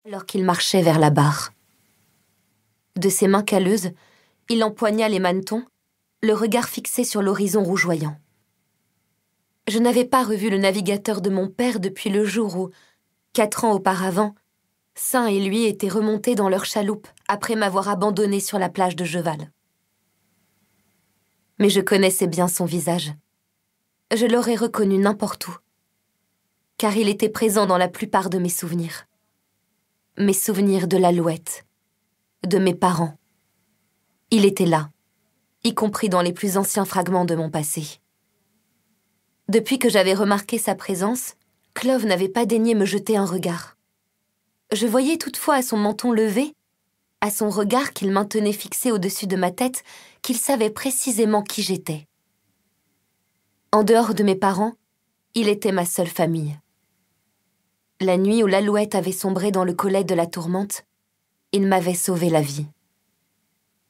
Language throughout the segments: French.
alors qu'il marchait vers la barre. De ses mains calleuses, il empoigna les manetons, le regard fixé sur l'horizon rougeoyant. Je n'avais pas revu le navigateur de mon père depuis le jour où, 4 ans auparavant, Saint et lui étaient remontés dans leur chaloupe après m'avoir abandonné sur la plage de Jeval. Mais je connaissais bien son visage. Je l'aurais reconnu n'importe où, car il était présent dans la plupart de mes souvenirs. Mes souvenirs de l'Alouette, de mes parents. Il était là, y compris dans les plus anciens fragments de mon passé. Depuis que j'avais remarqué sa présence, Clove n'avait pas daigné me jeter un regard. Je voyais toutefois à son menton levé, à son regard qu'il maintenait fixé au-dessus de ma tête, qu'il savait précisément qui j'étais. En dehors de mes parents, il était ma seule famille. La nuit où l'Alouette avait sombré dans le collet de la tourmente, il m'avait sauvé la vie.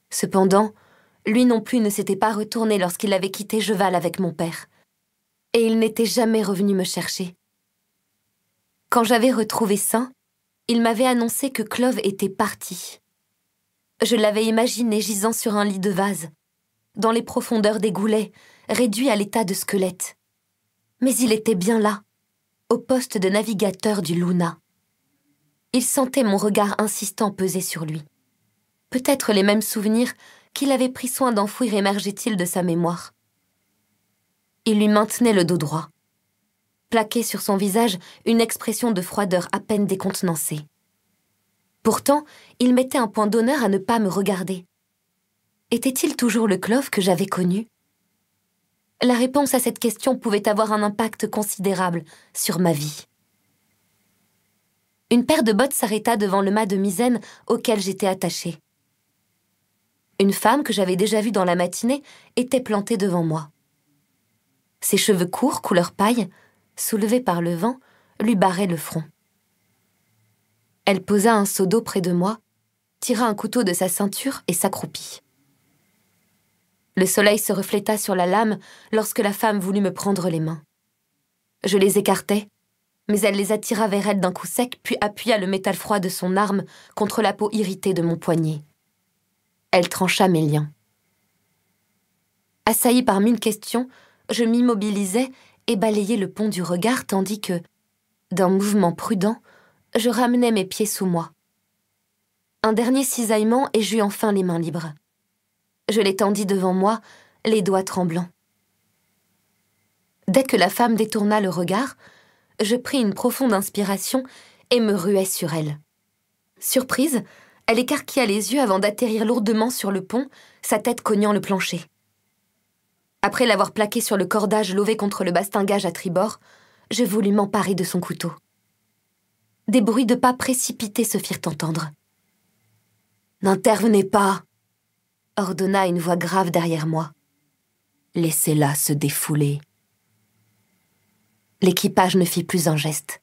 Cependant, lui non plus ne s'était pas retourné lorsqu'il avait quitté Jeval avec mon père, et il n'était jamais revenu me chercher. Quand j'avais retrouvé Saint, il m'avait annoncé que Clove était parti. Je l'avais imaginé gisant sur un lit de vase, dans les profondeurs des goulets, réduit à l'état de squelette. Mais il était bien là, au poste de navigateur du Luna. Il sentait mon regard insistant peser sur lui. Peut-être les mêmes souvenirs qu'il avait pris soin d'enfouir émergeaient-ils de sa mémoire. Il lui maintenait le dos droit. Plaqué sur son visage une expression de froideur à peine décontenancée. Pourtant, il mettait un point d'honneur à ne pas me regarder. Était-il toujours le Clove que j'avais connu? La réponse à cette question pouvait avoir un impact considérable sur ma vie. Une paire de bottes s'arrêta devant le mât de misaine auquel j'étais attachée. Une femme que j'avais déjà vue dans la matinée était plantée devant moi. Ses cheveux courts, couleur paille, soulevés par le vent, lui barraient le front. Elle posa un seau d'eau près de moi, tira un couteau de sa ceinture et s'accroupit. Le soleil se refléta sur la lame lorsque la femme voulut me prendre les mains. Je les écartai, mais elle les attira vers elle d'un coup sec, puis appuya le métal froid de son arme contre la peau irritée de mon poignet. Elle trancha mes liens. Assaillie par 1000 questions, je m'immobilisais et balayais le pont du regard tandis que, d'un mouvement prudent, je ramenais mes pieds sous moi. Un dernier cisaillement et j'eus enfin les mains libres. Je les tendis devant moi, les doigts tremblants. Dès que la femme détourna le regard, je pris une profonde inspiration et me ruai sur elle. Surprise, elle écarquilla les yeux avant d'atterrir lourdement sur le pont, sa tête cognant le plancher. Après l'avoir plaqué sur le cordage lové contre le bastingage à tribord, je voulus m'emparer de son couteau. Des bruits de pas précipités se firent entendre. « N'intervenez pas !» ordonna une voix grave derrière moi. « Laissez-la se défouler. » L'équipage ne fit plus un geste.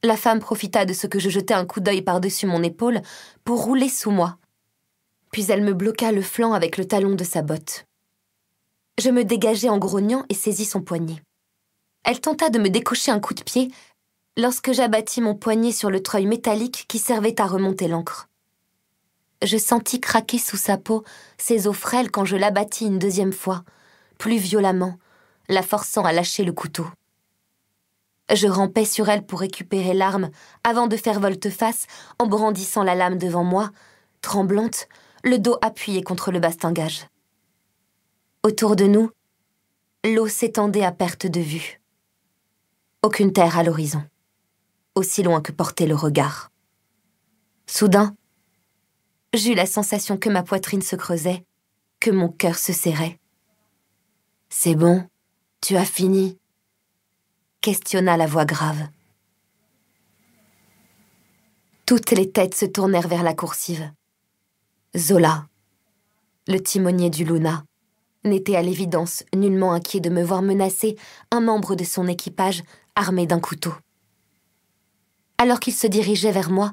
La femme profita de ce que je jetais un coup d'œil par-dessus mon épaule pour rouler sous moi. Puis elle me bloqua le flanc avec le talon de sa botte. Je me dégageai en grognant et saisis son poignet. Elle tenta de me décocher un coup de pied lorsque j'abattis mon poignet sur le treuil métallique qui servait à remonter l'ancre. Je sentis craquer sous sa peau ses os frêles quand je l'abattis une deuxième fois, plus violemment, la forçant à lâcher le couteau. Je rampais sur elle pour récupérer l'arme avant de faire volte-face en brandissant la lame devant moi, tremblante, le dos appuyé contre le bastingage. Autour de nous, l'eau s'étendait à perte de vue. Aucune terre à l'horizon, aussi loin que portait le regard. Soudain, j'eus la sensation que ma poitrine se creusait, que mon cœur se serrait. « C'est bon, tu as fini ?» questionna la voix grave. Toutes les têtes se tournèrent vers la coursive. Zola, le timonier du Luna, n'était à l'évidence nullement inquiet de me voir menacer un membre de son équipage armé d'un couteau. Alors qu'il se dirigeait vers moi,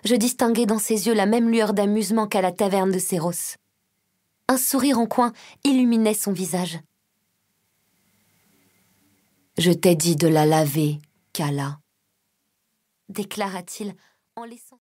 je distinguai dans ses yeux la même lueur d'amusement qu'à la taverne de Séros. Un sourire en coin illuminait son visage. « Je t'ai dit de la laver, Kala », déclara-t-il en laissant